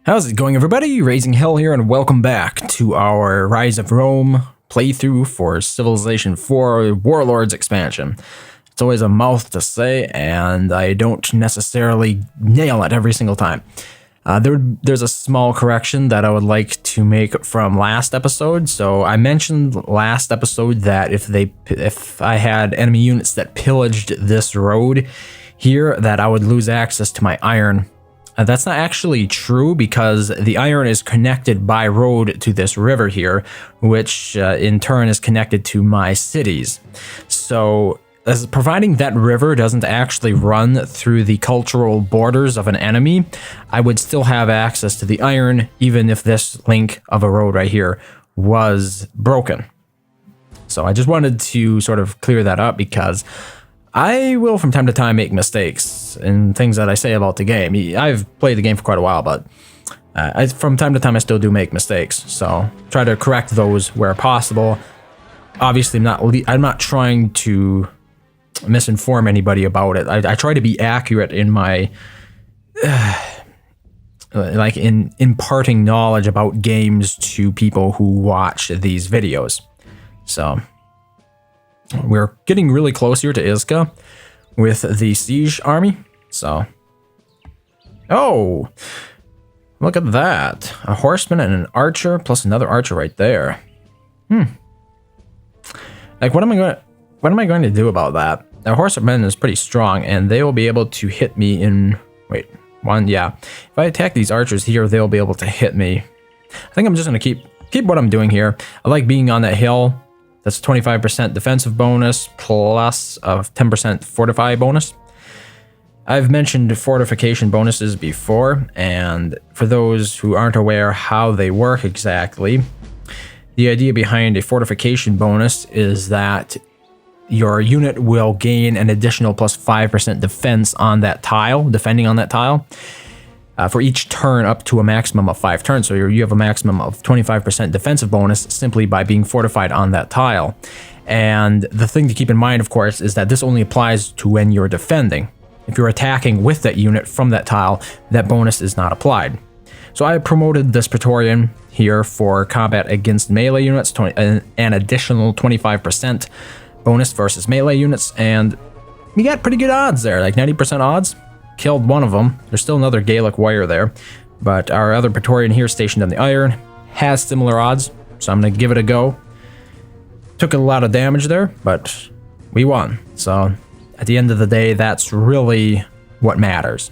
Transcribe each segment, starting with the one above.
How's it going, everybody? RazingHel here, and welcome back to our Rise of Rome playthrough for Civilization 4 Warlords expansion. It's always a mouth to say, and I don't necessarily nail it every single time. There's a small correction that I would like to make from last episode. So I mentioned last episode that if I had enemy units that pillaged this road here, that I would lose access to my iron. That's not actually true, because the iron is connected by road to this river here, which in turn is connected to my cities. So as providing that river doesn't actually run through the cultural borders of an enemy, I would still have access to the iron, even if this link of a road right here was broken. So I just wanted to sort of clear that up, because I will from time to time make mistakes in things that I say about the game. I've played the game for quite a while, but from time to time I still do make mistakes. So try to correct those where possible. Obviously, I'm not trying to misinform anybody about it. I try to be accurate in my like in imparting knowledge about games to people who watch these videos. So we're getting really close here to Iska with the siege army. So, oh, look at that. A horseman and an archer plus another archer right there. Like, what am I going to do about that? A horseman is pretty strong, and they will be able to hit me in, wait, one, yeah. If I attack these archers here, they'll be able to hit me. I think I'm just going to keep what I'm doing here. I like being on that hill. That's 25% defensive bonus plus a 10% fortify bonus. I've mentioned fortification bonuses before, and for those who aren't aware how they work exactly, the idea behind a fortification bonus is that your unit will gain an additional plus 5% defense on that tile, defending on that tile, for each turn up to a maximum of 5 turns. So you have a maximum of 25% defensive bonus simply by being fortified on that tile. And the thing to keep in mind, of course, is that this only applies to when you're defending. If you're attacking with that unit from that tile, that bonus is not applied. So I promoted this Praetorian here for combat against melee units, an additional 25% bonus versus melee units, and you got pretty good odds there, like 90% odds. Killed one of them. There's still another Gallic warrior there, but our other Praetorian here stationed on the iron has similar odds, so I'm gonna give it a go. Took a lot of damage there, but we won. So at the end of the day, that's really what matters.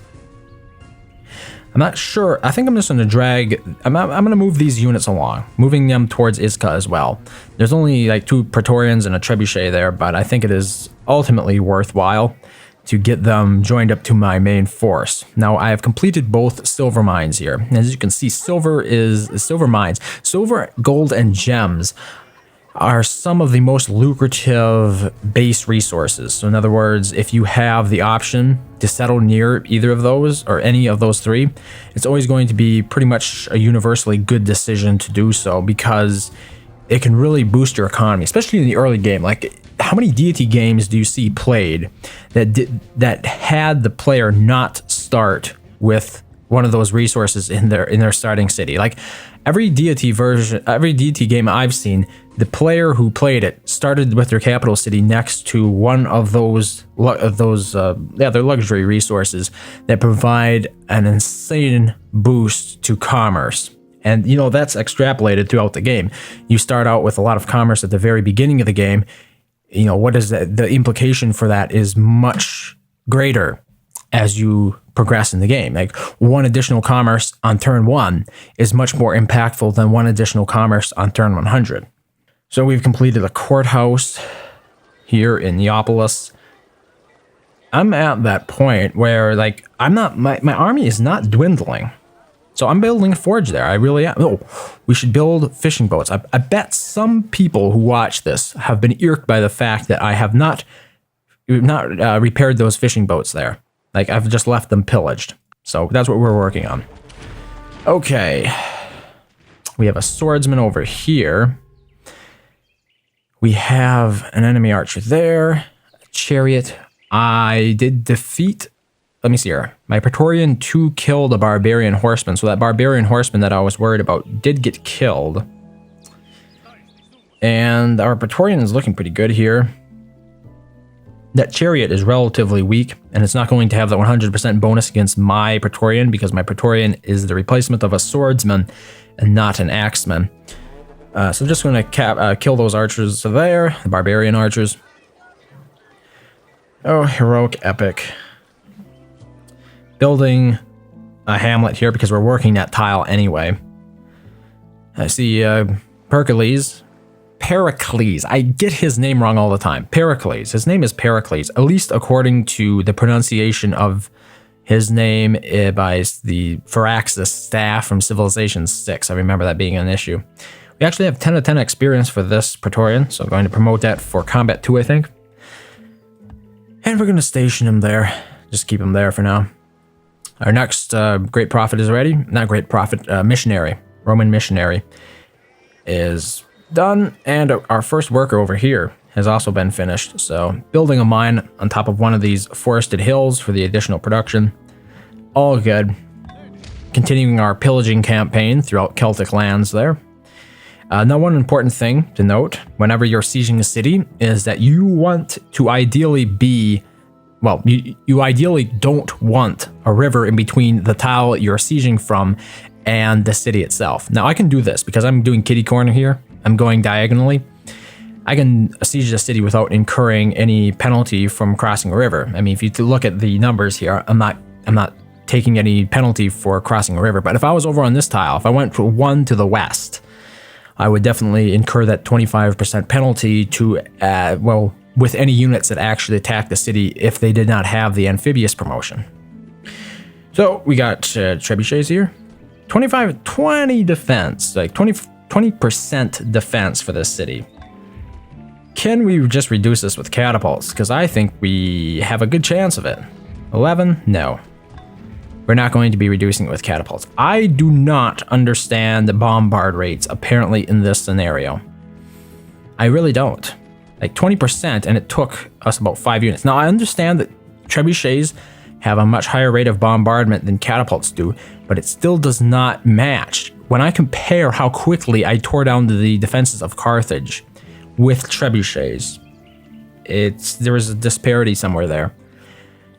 I'm not sure. I think I'm just gonna drag. I'm gonna move these units along, moving them towards Iska as well. There's only like 2 Praetorians and a trebuchet there, but I think it is ultimately worthwhile to get them joined up to my main force. Now, I have completed both silver mines here. As you can see, silver mines. Silver, gold, and gems are some of the most lucrative base resources. So in other words, if you have the option to settle near either of those or any of those 3, it's always going to be pretty much a universally good decision to do so, because it can really boost your economy, especially in the early game. Like, how many deity games do you see played that had the player not start with one of those resources in their starting city? Like, every deity game I've seen, the player who played it started with their capital city next to one of those their luxury resources that provide an insane boost to commerce. And, you know, that's extrapolated throughout the game. You start out with a lot of commerce at the very beginning of the game. You know, what is that? The implication for that is much greater as you progress in the game. Like, 1 additional commerce on turn 1 is much more impactful than 1 additional commerce on turn 100. So we've completed a courthouse here in Neapolis. I'm at that point where, like, my army is not dwindling. So I'm building a forge there. I really am. Oh, we should build fishing boats. I bet some people who watch this have been irked by the fact that I have not repaired those fishing boats there. Like, I've just left them pillaged. So that's what we're working on. Okay. We have a swordsman over here. We have an enemy archer there. A chariot. I did defeat let me see here. My Praetorian 2 killed a barbarian horseman. So that barbarian horseman that I was worried about did get killed. And our Praetorian is looking pretty good here. That chariot is relatively weak, and it's not going to have the 100% bonus against my Praetorian because my Praetorian is the replacement of a swordsman and not an axeman. So I'm just going to kill those archers there, the barbarian archers. Oh, heroic epic. Building a hamlet here because we're working that tile anyway. I see Pericles. I get his name wrong all the time. Pericles. His name is Pericles, at least according to the pronunciation of his name by the Firaxis staff from Civilization 6. I remember that being an issue. We actually have 10 out of 10 experience for this Praetorian, so I'm going to promote that for Combat 2, I think. And we're going to station him there. Just keep him there for now. Our next Great Prophet is ready. Not Great Prophet, Missionary. Roman Missionary is done, and our first worker over here has also been finished. So building a mine on top of one of these forested hills for the additional production. All good. Continuing our pillaging campaign throughout Celtic lands there. Now, one important thing to note whenever you're sieging a city is that you want to ideally be, well, you ideally don't want a river in between the tile you're sieging from and the city itself. Now, I can do this because I'm doing kitty corner here. I'm going diagonally. I can siege the city without incurring any penalty from crossing a river. I mean, if you look at the numbers here, I'm not taking any penalty for crossing a river. But if I was over on this tile, if I went one to the west, I would definitely incur that 25% penalty to, well, with any units that actually attack the city if they did not have the amphibious promotion. So we got trebuchets here. 20 defense, like 20% defense for this city. Can we just reduce this with catapults? Because I think we have a good chance of it. 11? No. We're not going to be reducing it with catapults. I do not understand the bombard rates apparently in this scenario. I really don't. Like 20%, and it took us about 5 units. Now I understand that trebuchets have a much higher rate of bombardment than catapults do, but it still does not match. When I compare how quickly I tore down the defenses of Carthage with trebuchets, there is a disparity somewhere there.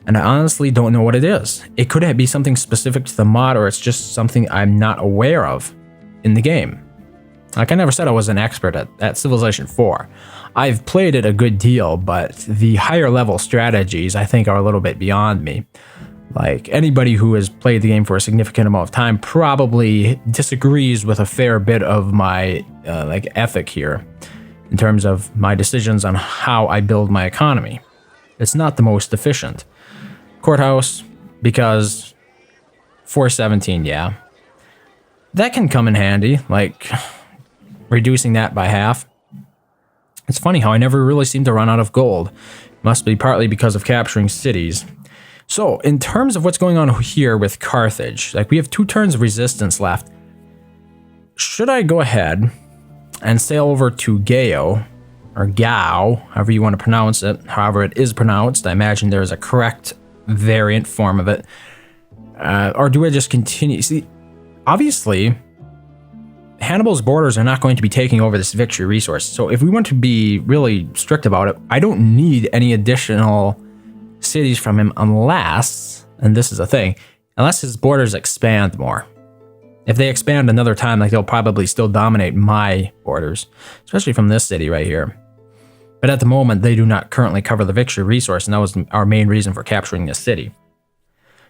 And I honestly don't know what it is. It could be something specific to the mod, or it's just something I'm not aware of in the game. Like I never said I was an expert at Civilization 4. I've played it a good deal, but the higher level strategies I think are a little bit beyond me. Like anybody who has played the game for a significant amount of time probably disagrees with a fair bit of my like ethic here in terms of my decisions on how I build my economy. It's not the most efficient. Courthouse, because 417, yeah. That can come in handy, like reducing that by half. It's funny how I never really seem to run out of gold. Must be partly because of capturing cities. So, in terms of what's going on here with Carthage, like we have 2 turns of resistance left. Should I go ahead and sail over to Gao, or Gao, however you want to pronounce it, however it is pronounced? I imagine there's a correct variant form of it. Or do I just continue? See, obviously, Hannibal's borders are not going to be taking over this victory resource. So if we want to be really strict about it, I don't need any additional cities from him unless, and this is a thing, unless his borders expand more. If they expand another time, like they'll probably still dominate my borders, especially from this city right here. But at the moment, they do not currently cover the victory resource, and that was our main reason for capturing this city.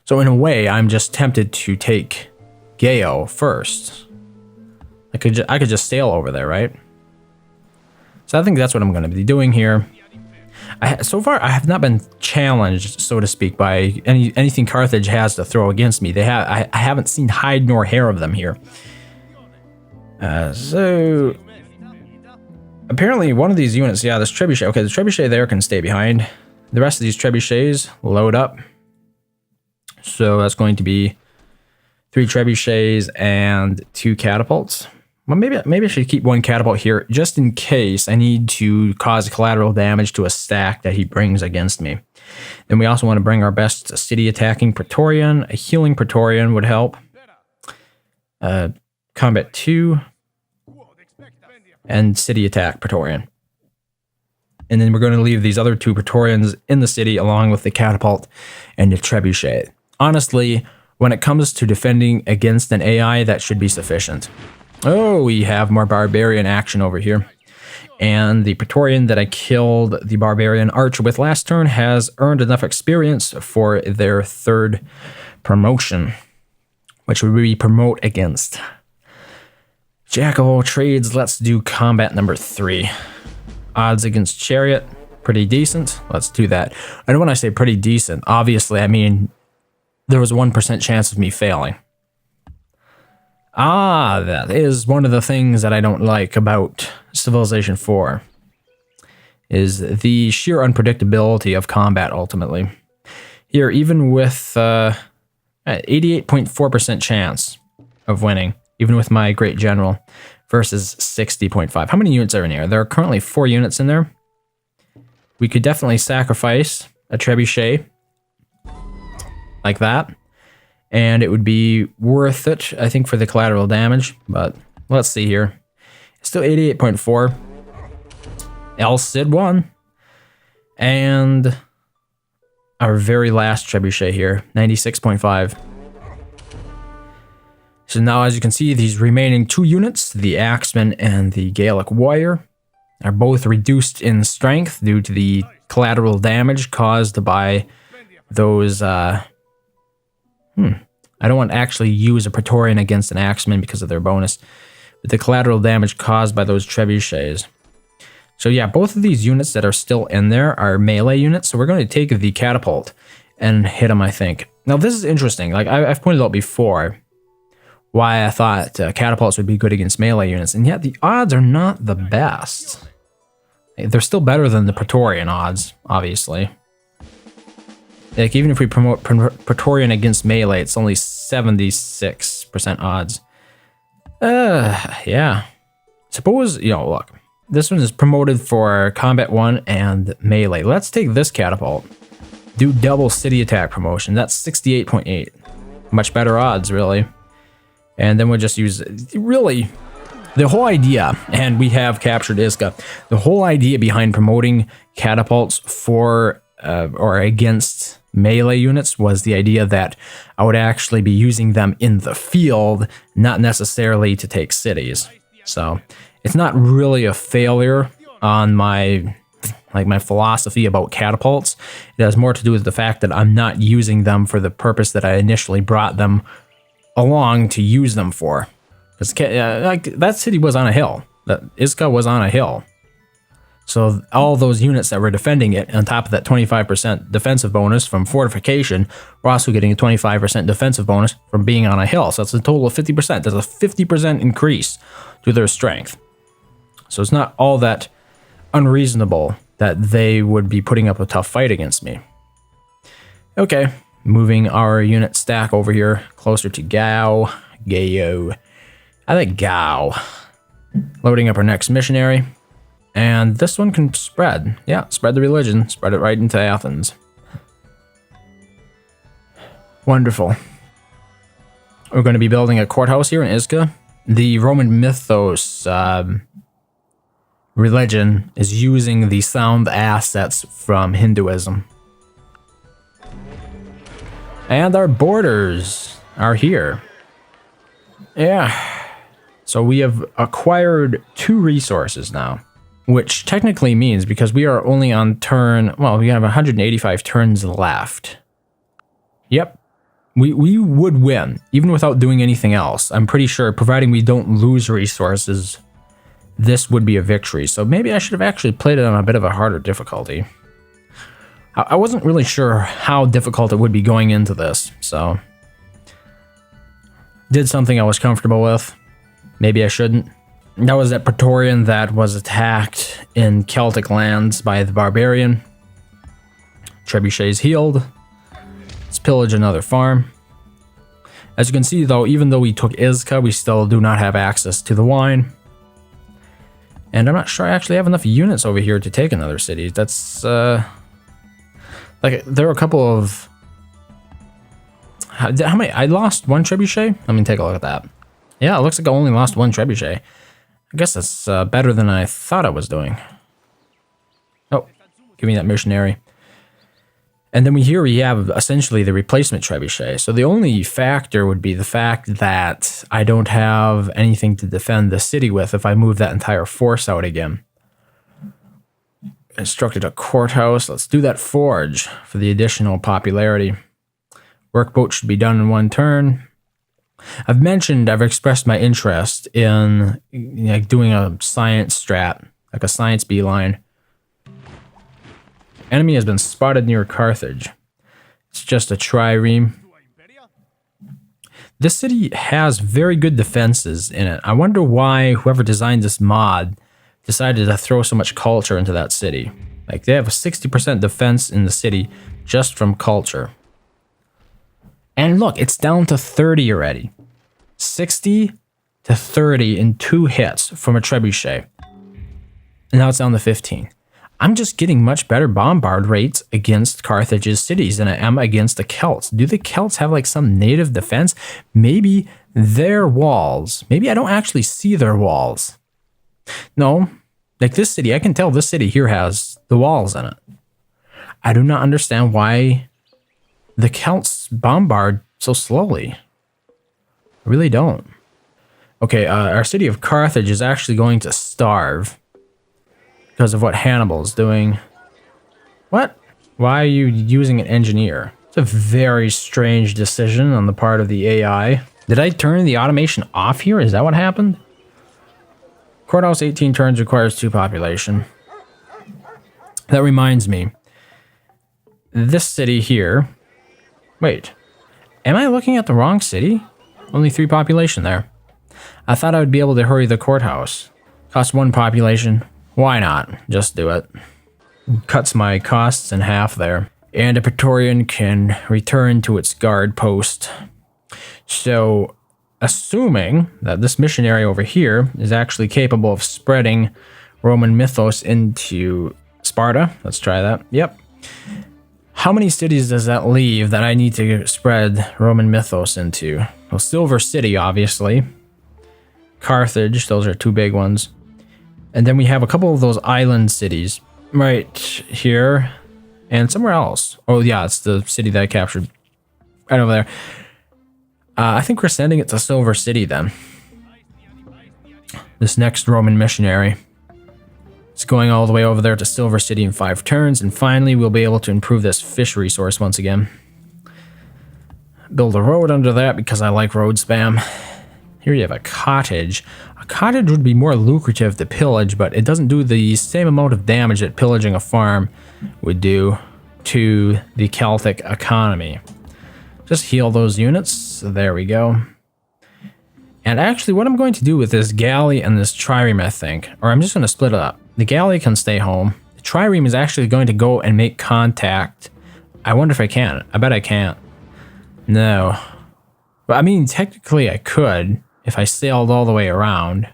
So in a way, I'm just tempted to take Gao first. I could just sail over there, right? So I think that's what I'm going to be doing here. So far, I have not been challenged, so to speak, by anything Carthage has to throw against me. I haven't seen hide nor hair of them here. So apparently one of these units, yeah, this trebuchet. Okay, the trebuchet there can stay behind. The rest of these trebuchets load up. So that's going to be 3 trebuchets and 2 catapults. Well, maybe I should keep 1 catapult here just in case I need to cause collateral damage to a stack that he brings against me. Then we also want to bring our best city attacking Praetorian. A healing Praetorian would help. Combat 2. And city attack Praetorian. And then we're going to leave these other 2 Praetorians in the city along with the catapult and the trebuchet. Honestly, when it comes to defending against an AI, that should be sufficient. Oh, we have more barbarian action over here. And the Praetorian that I killed the barbarian archer with last turn has earned enough experience for their 3rd promotion, which would be promote against. Jack of all trades, let's do combat number 3. Odds against chariot, pretty decent. Let's do that. And when I say pretty decent, obviously I mean there was a 1% chance of me failing. Ah, that is one of the things that I don't like about Civilization 4, is the sheer unpredictability of combat ultimately. Here, even with 88.4% chance of winning, even with my great general, versus 60.5. How many units are in here? There are currently 4 units in there. We could definitely sacrifice a trebuchet like that, and it would be worth it, I think, for the collateral damage. But let's see here. Still 88.4. El Cid won. And our very last trebuchet here, 96.5. So now, as you can see, these remaining 2 units, the Axeman and the Gaelic Warrior, are both reduced in strength due to the collateral damage caused by those... I don't want to actually use a Praetorian against an Axeman because of their bonus, but the collateral damage caused by those trebuchets. So yeah, both of these units that are still in there are melee units, so we're going to take the catapult and hit them, I think. Now, this is interesting. Like I've pointed out before, why I thought catapults would be good against melee units, and yet the odds are not the best. They're still better than the Praetorian odds, obviously. Like, even if we promote Praetorian against melee, it's only 76% odds. Yeah. Suppose, look. This one is promoted for combat 1 and melee. Let's take this catapult. Do double city attack promotion. That's 68.8. Much better odds, really. And then we'll just use, really, the whole idea, and we have captured Iska, the whole idea behind promoting catapults for or against melee units was the idea that I would actually be using them in the field, not necessarily to take cities. So it's not really a failure on my philosophy about catapults. It has more to do with the fact that I'm not using them for the purpose that I initially brought them along to use them for. Because that city was on a hill. That Iska was on a hill. So all those units that were defending it, on top of that 25% defensive bonus from fortification, we're also getting a 25% defensive bonus from being on a hill. So that's a total of 50%. There's a 50% increase to their strength. So it's not all that unreasonable that they would be putting up a tough fight against me. Okay, moving our unit stack over here closer to Gao. I like Gao. Loading up our next missionary. And this one can spread. Yeah, spread the religion. Spread it right into Athens. Wonderful. We're going to be building a courthouse here in Iska. The Roman mythos religion is using the sound assets from Hinduism. And our borders are here. Yeah. So we have acquired 2 resources now. Which technically means, because we are only on turn, well, we have 185 turns left. Yep. We would win, even without doing anything else. I'm pretty sure, providing we don't lose resources, this would be a victory. So maybe I should have actually played it on a bit of a harder difficulty. I wasn't really sure how difficult it would be going into this, so... Did something I was comfortable with. Maybe I shouldn't. That was that Praetorian that was attacked in Celtic lands by the barbarian. Trebuchet's healed. Let's pillage another farm. As you can see, though, even though we took Iska, we still do not have access to the wine. And I'm not sure I actually have enough units over here to take another city. That's Like, there were a couple of... How many? I lost one trebuchet? Let me take a look at that. Yeah, it looks like I only lost one trebuchet. I guess that's better than I thought I was doing. Oh, give me that missionary. And then here we have essentially the replacement trebuchet. So the only factor would be the fact that I don't have anything to defend the city with if I move that entire force out again. Constructed a courthouse. Let's do that forge for the additional popularity. Workboat should be done in one turn. I've expressed my interest in like doing a science strat, like a science beeline. Enemy has been spotted near Carthage. It's just a trireme. This city has very good defenses in it. I wonder why whoever designed this mod decided to throw so much culture into that city. Like, they have a 60% defense in the city just from culture. And look, it's down to 30 already. 60 to 30 in 2 hits from a trebuchet. And now it's down to 15. I'm just getting much better bombard rates against Carthage's cities than I am against the Celts. Do the Celts have like some native defense? Maybe their walls. Maybe I don't actually see their walls. No, like this city, I can tell this city here has the walls in it. I do not understand why the Celts bombard so slowly. I really don't. Okay, our city of Carthage is actually going to starve because of what Hannibal is doing. What? Why are you using an engineer? It's a very strange decision on the part of the AI. Did I turn the automation off here? Is that what happened? Courthouse 18 turns requires 2 population. That reminds me. This city here. Wait. Am I looking at the wrong city? Only 3 population there. I thought I would be able to hurry the courthouse. Cost 1 population. Why not? Just do it. Cuts my costs in half there. And a Praetorian can return to its guard post. So, assuming that this missionary over here is actually capable of spreading Roman mythos into Sparta. Let's try that. Yep. How many cities does that leave that I need to spread Roman mythos into? Well, Silver City, obviously. Carthage, those are 2 big ones. And then we have a couple of those island cities right here and somewhere else. Oh yeah, it's the city that I captured right over there. I think we're sending it to Silver City then. This next Roman missionary. It's going all the way over there to Silver City in 5 turns, and finally we'll be able to improve this fish resource once again. Build a road under that because I like road spam. Here you have a cottage. A cottage would be more lucrative to pillage, but it doesn't do the same amount of damage that pillaging a farm would do to the Celtic economy. Just heal those units. There we go. And actually, what I'm going to do with this galley and this trireme, I think, or I'm just going to split it up. The galley can stay home. The trireme is actually going to go and make contact. I wonder if I can. I bet I can't. No. But I mean, technically I could if I sailed all the way around.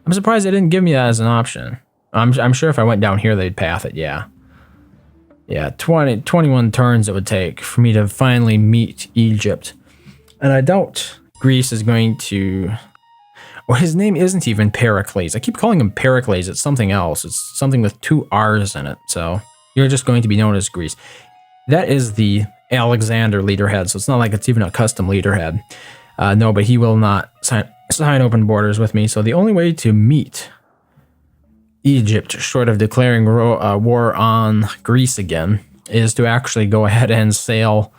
I'm surprised they didn't give me that as an option. I'm sure if I went down here, they'd path it, yeah. Yeah, 21 turns it would take for me to finally meet Egypt. And I doubt Greece is going to... Well, his name isn't even Pericles. I keep calling him Pericles. It's something else. It's something with 2 R's in it. So you're just going to be known as Greece. That is the Alexander leaderhead. So it's not like it's even a custom leaderhead. No, but he will not sign open borders with me. So the only way to meet Egypt, short of declaring war on Greece again, is to actually go ahead and sail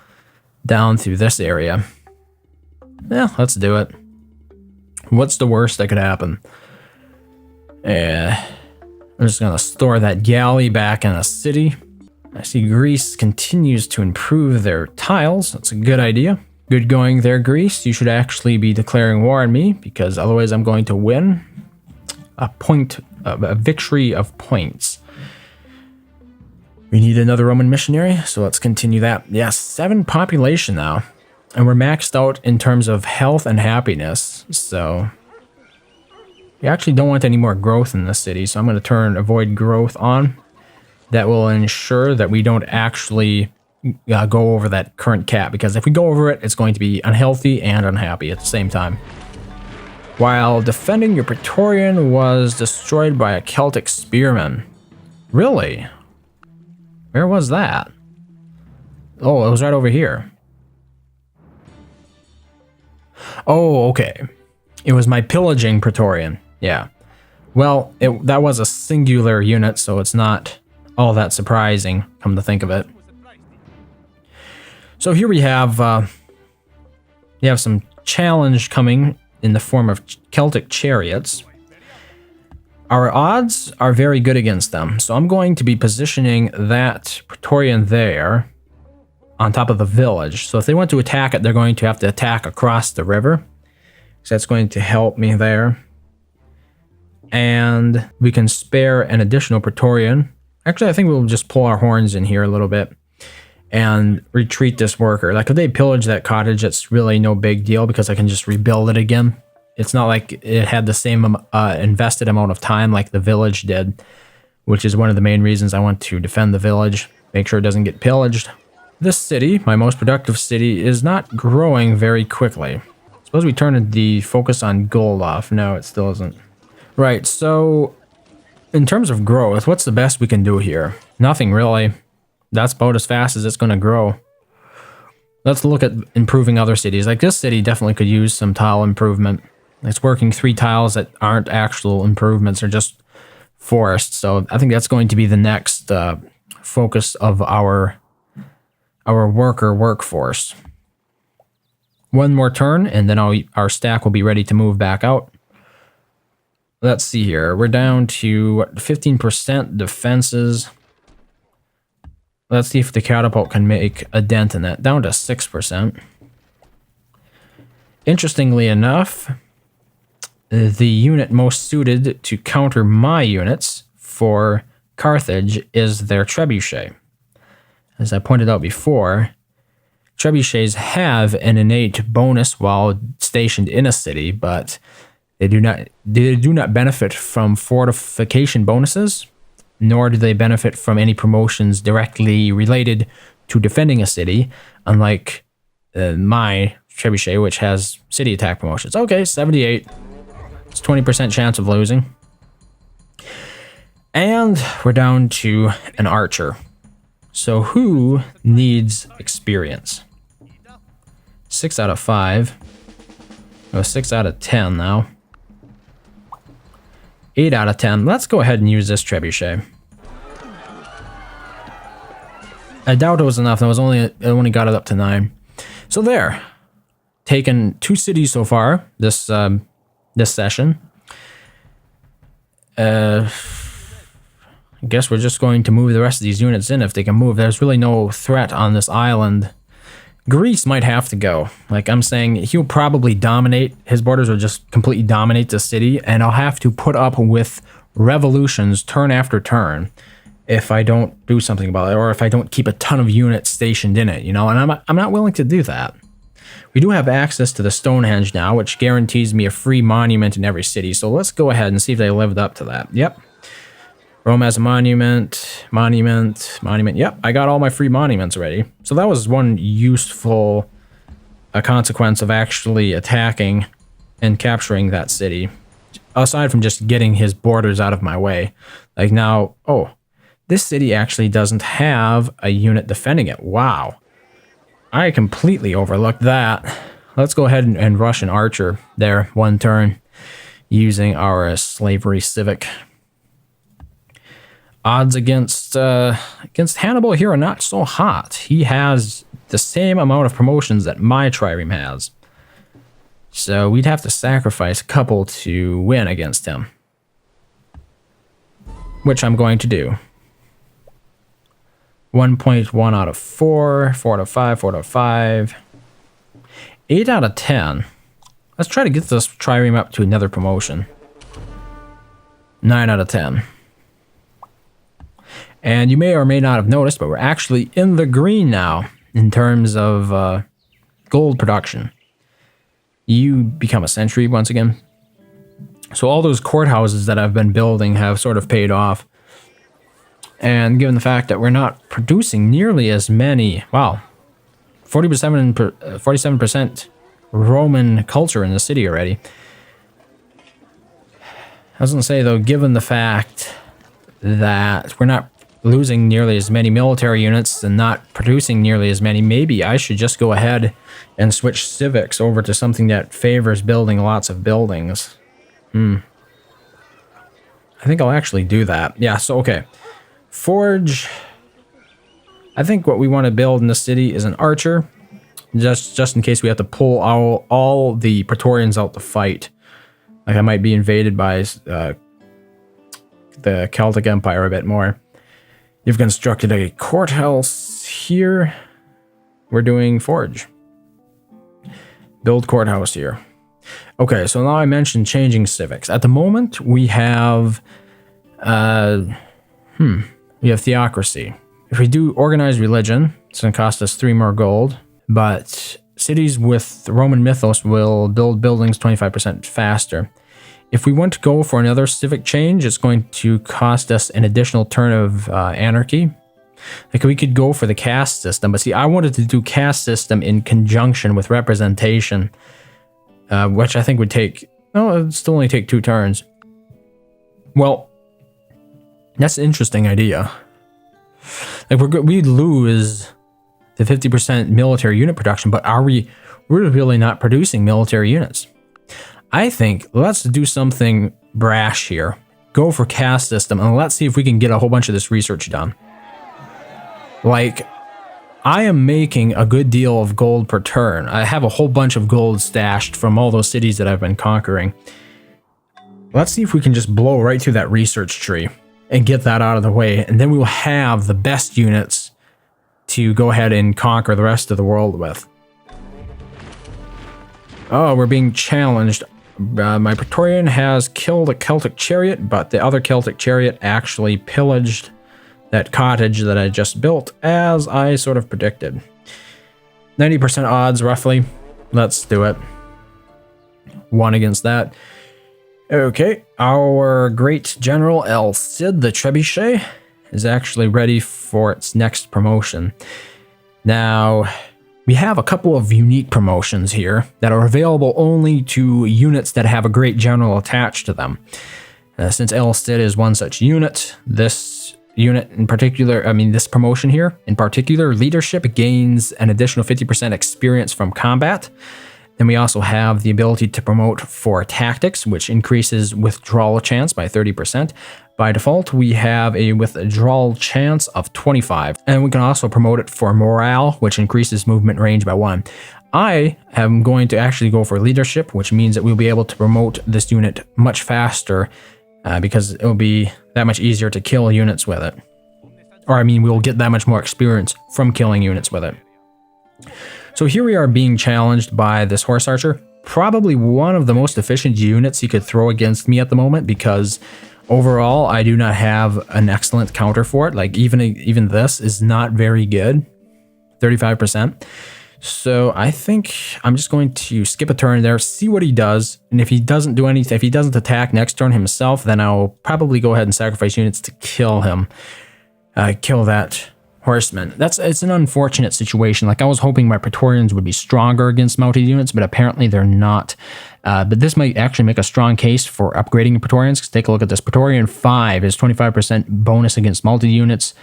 down through this area. Yeah, let's do it. What's the worst that could happen? I'm just going to store that galley back in a city. I see Greece continues to improve their tiles. That's a good idea. Good going there, Greece. You should actually be declaring war on me, because otherwise I'm going to win a victory of points. We need another Roman missionary, so let's continue that. Yeah, 7 population now. And we're maxed out in terms of health and happiness, so we actually don't want any more growth in this city, so I'm going to turn avoid growth on. that will ensure that we don't actually go over that current cap, because if we go over it, it's going to be unhealthy and unhappy at the same time. While defending your Praetorian was destroyed by a Celtic spearman. Really? Where was that? Oh, it was right over here. Oh, okay. It was my pillaging Praetorian. Yeah. Well, that was a singular unit, so it's not all that surprising, come to think of it. So here we have some challenge coming in the form of Celtic chariots. Our odds are very good against them, so I'm going to be positioning that Praetorian there on top of the village. So if they want to attack it, they're going to have to attack across the river. So that's going to help me there. And we can spare an additional Praetorian. Actually, I think we'll just pull our horns in here a little bit and retreat this worker. Like if they pillage that cottage, it's really no big deal because I can just rebuild it again. It's not like it had the same invested amount of time like the village did, which is one of the main reasons I want to defend the village, make sure it doesn't get pillaged. This city, my most productive city, is not growing very quickly. Suppose we turn the focus on gold off. No, it still isn't. Right, so in terms of growth, what's the best we can do here? Nothing really. That's about as fast as it's going to grow. Let's look at improving other cities. Like this city definitely could use some tile improvement. It's working 3 tiles that aren't actual improvements, they're just forests. So I think that's going to be the next focus of our workforce. One more turn, and then our stack will be ready to move back out. Let's see here. We're down to 15% defenses. Let's see if the catapult can make a dent in that. Down to 6%. Interestingly enough, the unit most suited to counter my units for Carthage is their trebuchet. As I pointed out before, trebuchets have an innate bonus while stationed in a city, but they do not benefit from fortification bonuses, nor do they benefit from any promotions directly related to defending a city, unlike my trebuchet, which has city attack promotions. Okay, 78. It's 20% chance of losing. And we're down to an archer. So who needs experience? 6 out of 5. Oh, 6 out of 10 now. 8 out of 10. Let's go ahead and use this trebuchet. I doubt it was enough. It only got it up to 9. So there. Taken 2 cities so far this session. I guess we're just going to move the rest of these units in if they can move. There's really no threat on this island. Greece might have to go. Like I'm saying, he'll probably dominate. His borders will just completely dominate the city, and I'll have to put up with revolutions turn after turn if I don't do something about it, or if I don't keep a ton of units stationed in it, you know, and I'm not willing to do that. We do have access to the Stonehenge now, which guarantees me a free monument in every city, so let's go ahead and see if they lived up to that. Yep. Rome has a monument. Yep, I got all my free monuments ready. So that was one useful consequence of actually attacking and capturing that city. Aside from just getting his borders out of my way. Like now, oh, this city actually doesn't have a unit defending it. Wow. I completely overlooked that. Let's go ahead and rush an archer there one turn using our slavery civic. Odds against Hannibal here are not so hot. He has the same amount of promotions that my trireme has. So we'd have to sacrifice a couple to win against him. Which I'm going to do. 1.1 out of 4, 4 out of 5, 4 out of 5. 8 out of 10. Let's try to get this trireme up to another promotion. 9 out of 10. And you may or may not have noticed, but we're actually in the green now in terms of gold production. You become a century once again. So all those courthouses that I've been building have sort of paid off. And given the fact that we're not producing nearly as many, wow, 47% Roman culture in the city already. I was going to say, though, given the fact that we're not losing nearly as many military units and not producing nearly as many, maybe I should just go ahead and switch civics over to something that favors building lots of buildings. I think I'll actually do that. Yeah, so, okay. Forge. I think what we want to build in the city is an archer, just in case we have to pull all the Praetorians out to fight. Like I might be invaded by the Celtic Empire a bit more. You've constructed a courthouse here. We're doing forge. Build courthouse here. Okay, so now I mentioned changing civics. At the moment, we have theocracy. If we do organized religion, it's going to cost us 3 more gold, but cities with Roman mythos will build buildings 25% faster. If we want to go for another civic change, it's going to cost us an additional turn of anarchy. Like we could go for the caste system, but see, I wanted to do caste system in conjunction with representation, which I think would take, it'd still only take 2 turns. Well, that's an interesting idea. Like we'd lose the 50% military unit production, but we're really not producing military units. I think let's do something brash here. Go for caste system, and let's see if we can get a whole bunch of this research done. Like, I am making a good deal of gold per turn. I have a whole bunch of gold stashed from all those cities that I've been conquering. Let's see if we can just blow right through that research tree and get that out of the way, and then we will have the best units to go ahead and conquer the rest of the world with. Oh, we're being challenged. My Praetorian has killed a Celtic chariot, but the other Celtic chariot actually pillaged that cottage that I just built, as I sort of predicted. 90% odds, roughly. Let's do it. 1 against that. Okay, our great general El Cid, the Trebuchet, is actually ready for its next promotion. Now, we have a couple of unique promotions here that are available only to units that have a great general attached to them. Since El Cid is one such unit, this unit in particular, this promotion here in particular, leadership gains an additional 50% experience from combat. Then we also have the ability to promote for tactics, which increases withdrawal chance by 30%. By default, we have a withdrawal chance of 25, and we can also promote it for morale, which increases movement range by 1. I am going to actually go for leadership, which means that we'll be able to promote this unit much faster because it will be that much easier to kill units with it. Or we'll get that much more experience from killing units with it. So here we are being challenged by this horse archer, probably one of the most efficient units he could throw against me at the moment, because overall I do not have an excellent counter for it. Like even this is not very good, 35%. So I think I'm just going to skip a turn there, see what he does, and if he doesn't do anything, if he doesn't attack next turn himself, then I'll probably go ahead and sacrifice units to kill him, kill that horsemen. It's an unfortunate situation. Like I was hoping my Praetorians would be stronger against mounted units, but apparently they're not. But this might actually make a strong case for upgrading Praetorians. Because take a look at this. Praetorian 5 is 25% bonus against multi units.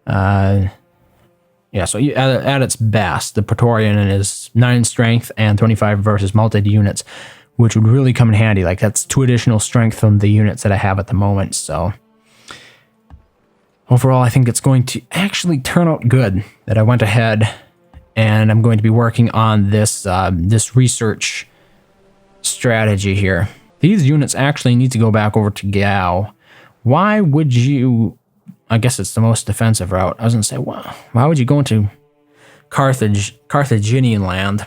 So at its best, the Praetorian is 9 strength and 25 versus multi units, which would really come in handy. Like that's 2 additional strength from the units that I have at the moment. So overall, I think it's going to actually turn out good that I went ahead and I'm going to be working on this this research strategy here. These units actually need to go back over to Gao. Why would you... I guess it's the most defensive route. I was going to say, why would you go into Carthaginian land?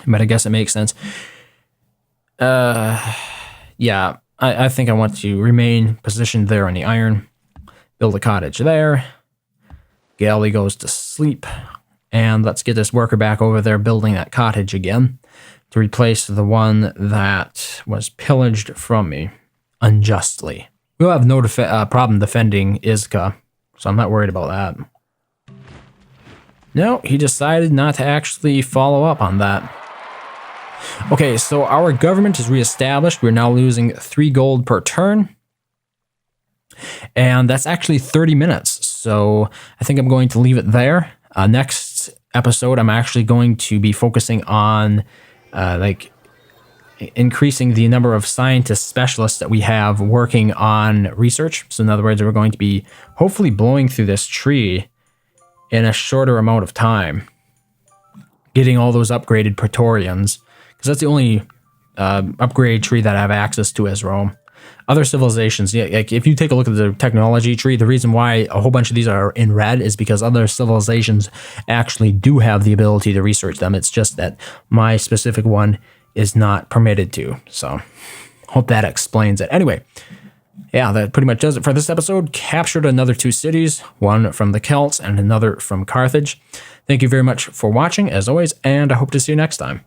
But I guess it makes sense. I think I want to remain positioned there on the iron. Build a cottage there. Galley goes to sleep. And let's get this worker back over there building that cottage again to replace the one that was pillaged from me unjustly. We'll have no problem defending Izka, so I'm not worried about that. No, he decided not to actually follow up on that. Okay, so our government is reestablished. We're now losing 3 gold per turn. And that's actually 30 minutes. So I think I'm going to leave it there. Next episode, I'm actually going to be focusing on like increasing the number of scientist specialists that we have working on research. So in other words, we're going to be hopefully blowing through this tree in a shorter amount of time, getting all those upgraded Praetorians, because that's the only upgrade tree that I have access to as Rome. Other civilizations, yeah, like if you take a look at the technology tree, the reason why a whole bunch of these are in red is because other civilizations actually do have the ability to research them. It's just that my specific one is not permitted to. So hope that explains it. Anyway, yeah, that pretty much does it for this episode. Captured another 2 cities, one from the Celts and another from Carthage. Thank you very much for watching, as always, and I hope to see you next time.